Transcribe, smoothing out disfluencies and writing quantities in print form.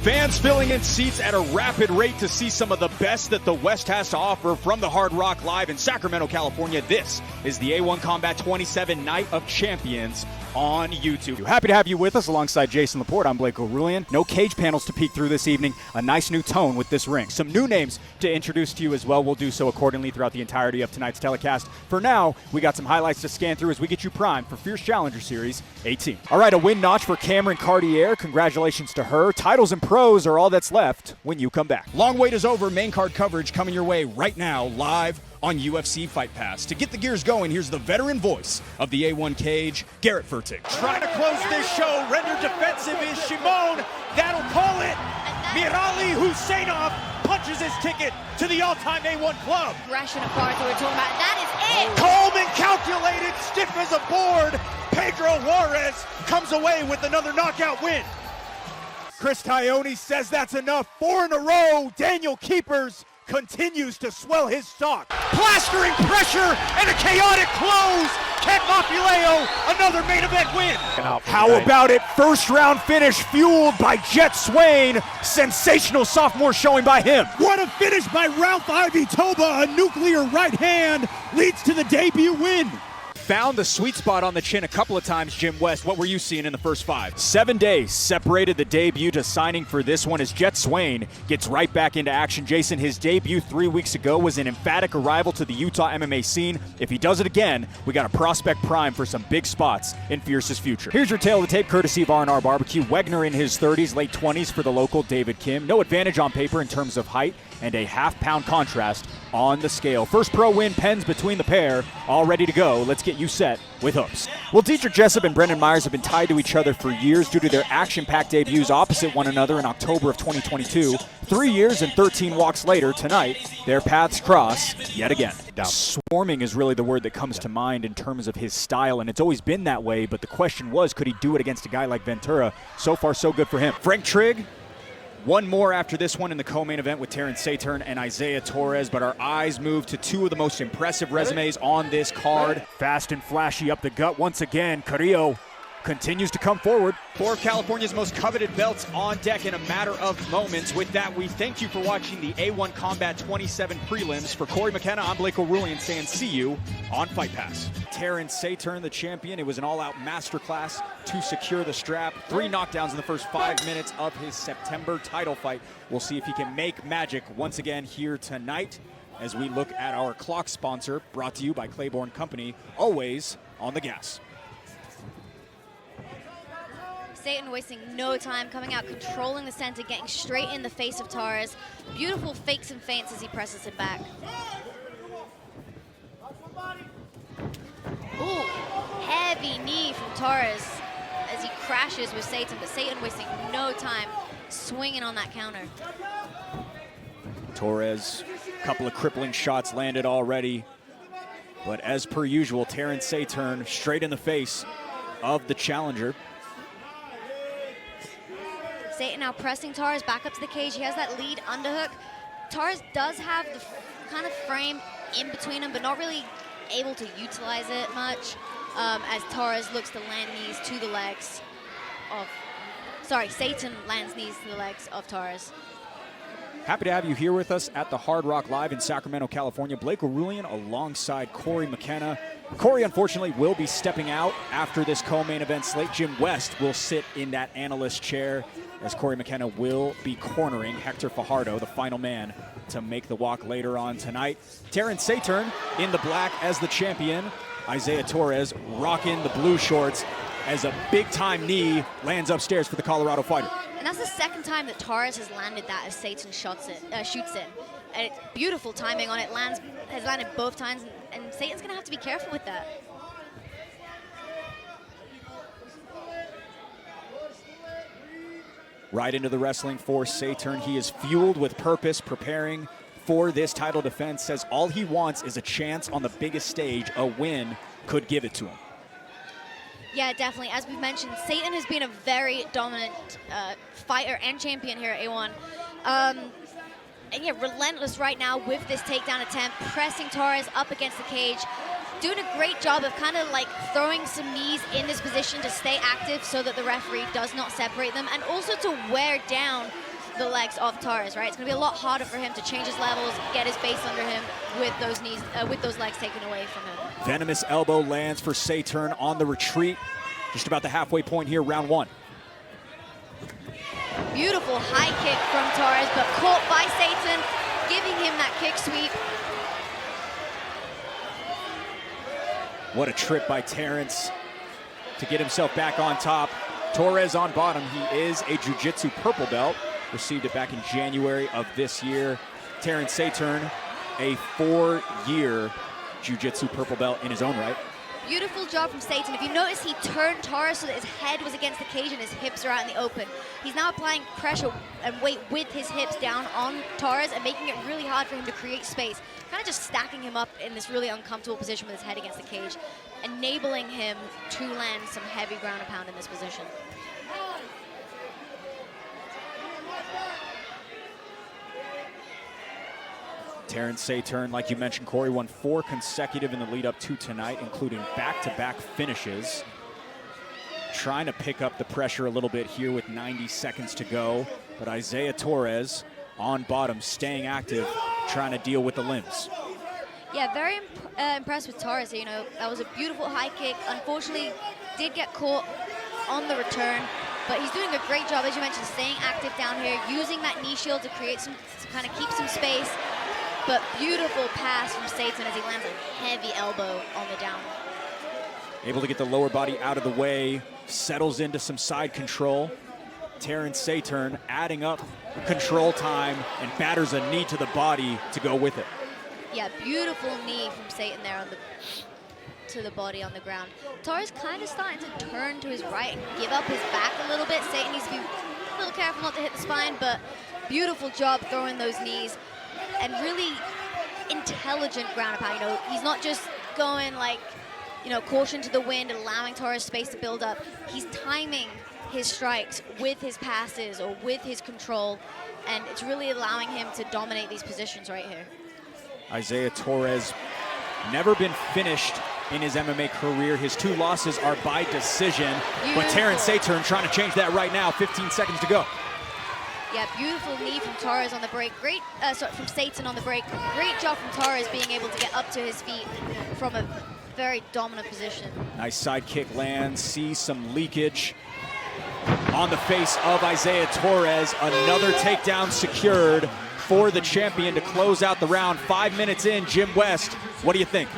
Fans filling in seats at a rapid rate to see some of the best that the West has to offer from the Hard Rock Live in Sacramento, California. This is the A1 Combat 27 Night of Champions on YouTube. Happy to have you with us alongside Jason Laporte. I'm Blake O'Rulian. No cage panels to peek through this evening. A nice new tone with this ring. Some new names to introduce to you as well. We'll do so accordingly throughout the entirety of tonight's telecast. For now, we got some highlights to scan through as we get you primed for Fierce Challenger Series 18. All right, a win notch for Cameron Cartier. Congratulations to her. Titles and pros are all that's left when you come back. Long wait is over. Main card coverage coming your way right now, live on UFC Fight Pass. To get the gears going, here's the veteran voice of the A1 cage, Garrett Fertig. Trying to close this show, rendered defensive is Shimon. That'll call it. Mirali Husseinov punches his ticket to the all-time A1 club. Aggression of cards that we're talking about. That is it. Coleman calculated, stiff as a board. Pedro Juarez comes away with another knockout win. Chris Tione says that's enough. 4 in a row. Daniel Keepers continues to swell his stock. Plastering pressure and a chaotic close. Ken Mafileo, another main event win. How about it? First round finish fueled by Jet Swain. Sensational sophomore showing by him. What a finish by Ralph Ivy Toba. A nuclear right hand leads to the debut win. Found the sweet spot on the chin a couple of times, Jim West. What were you seeing in the first 5? 7 days separated the debut to signing for this one as Jet Swain gets right back into action. Jason, his debut 3 weeks ago was an emphatic arrival to the Utah MMA scene. If he does it again, we got a prospect prime for some big spots in Fierce's future. Here's your tail of the tape, courtesy of R&R Barbecue. Wegner in his 30s, late 20s for the local David Kim. No advantage on paper in terms of height, and a half-pound contrast on the scale. First pro win pens between the pair, all ready to go. Let's get you set with hooks. Well, Dietrich Jessup and Brendan Myers have been tied to each other for years due to their action-packed debuts opposite one another in October of 2022. 3 years and 13 walks later, tonight, their paths cross yet again. Swarming is really the word that comes to mind in terms of his style, and it's always been that way, but the question was, could he do it against a guy like Ventura? So far, so good for him. Frank Trigg, one more after this one in the co-main event with Terrence Saturn and Isaiah Torres, but our eyes move to 2 of the most impressive resumes on this card. Fast and flashy up the gut once again. Carrillo continues to come forward. 4 of California's most coveted belts on deck in a matter of moments. With that, we thank you for watching the A1 Combat 27 prelims. For Corey McKenna, I'm Blake O'Rulian saying see you on Fight Pass. Terrence Saturn, the champion. It was an all-out masterclass to secure the strap. 3 knockdowns in the first 5 minutes of his September title fight. We'll see if he can make magic once again here tonight as we look at our clock sponsor, brought to you by Claiborne Company, always on the gas. Satan wasting no time, coming out, controlling the center, getting straight in the face of Torres. Beautiful fakes and feints as he presses it back. Ooh, heavy knee from Torres as he crashes with Satan, but Satan wasting no time, swinging on that counter. Torres, a couple of crippling shots landed already, but as per usual, Terrence Saturn straight in the face of the challenger. Satan now pressing Torres back up to the cage. He has that lead underhook. Torres does have the kind of frame in between them, but not really able to utilize it much as Torres looks to land knees to the legs of, Satan lands knees to the legs of Torres. Happy to have you here with us at the Hard Rock Live in Sacramento, California. Blake O'Rulian alongside Corey McKenna. Corey, unfortunately, will be stepping out after this co-main event slate. Jim West will sit in that analyst chair as Corey McKenna will be cornering Hector Fajardo, the final man to make the walk later on tonight. Terrence Saturn in the black as the champion. Isaiah Torres rocking the blue shorts as a big-time knee lands upstairs for the Colorado fighter. And that's the second time that Torres has landed that as Satan shoots it. And it's beautiful timing on it. Has landed both times, and Satan's going to have to be careful with that. Right into the wrestling for Saturn. He is fueled with purpose, preparing for this title defense. Says all he wants is a chance on the biggest stage. A win could give it to him. Yeah, definitely. As we've mentioned, Satan has been a very dominant fighter and champion here at A1. And yeah, relentless right now with this takedown attempt, pressing Torres up against the cage, doing a great job of kind of like throwing some knees in this position to stay active so that the referee does not separate them, and also to wear down the legs of Torres, right? It's going to be a lot harder for him to change his levels, get his base under him with those knees, with those legs taken away from him. Venomous elbow lands for Saturn on the retreat. Just about the halfway point here, round one. Beautiful high kick from Torres, but caught by Satan, giving him that kick sweep. What a trip by Terrence to get himself back on top. Torres on bottom. He is a jiu-jitsu purple belt. Received it back in January of this year. Terrence Saturn, a 4-year jiu-jitsu purple belt in his own right. Beautiful job from Satan. If you notice, he turned Torres so that his head was against the cage and his hips are out in the open. He's now applying pressure and weight with his hips down on Torres and making it really hard for him to create space. Kind of just stacking him up in this really uncomfortable position with his head against the cage, enabling him to land some heavy ground and pound in this position. Terrence Saturn, like you mentioned, Corey, won 4 consecutive in the lead up to tonight, including back-to-back finishes. Trying to pick up the pressure a little bit here with 90 seconds to go, but Isaiah Torres on bottom, staying active, trying to deal with the limbs. Yeah, very impressed with Torres. You know, that was a beautiful high kick. Unfortunately, did get caught on the return, but he's doing a great job, as you mentioned, staying active down here, using that knee shield to create some, to kind of keep some space. But beautiful pass from Satan as he lands a heavy elbow on the down. Able to get the lower body out of the way, settles into some side control. Terrence Saturn adding up control time and batters a knee to the body to go with it. Yeah, beautiful knee from Satan there on to the body on the ground. Torres kind of starting to turn to his right and give up his back a little bit. Satan needs to be a little careful not to hit the spine, but beautiful job throwing those knees. And really intelligent ground and pound. You know, he's not just going like, you know, caution to the wind and allowing Torres space to build up. He's timing his strikes with his passes or with his control, and it's really allowing him to dominate these positions right here. Isaiah Torres, never been finished in his MMA career. His 2 losses are by decision, but Terrence Saturn trying to change that right now. 15 seconds to go. Yeah, beautiful knee from Torres on the break. Great, sorry, from Satan on the break. Great job from Torres being able to get up to his feet from a very dominant position. Nice side kick lands, see some leakage on the face of Isaiah Torres. Another takedown secured for the champion to close out the round. 5 minutes in, Jim West, what do you think?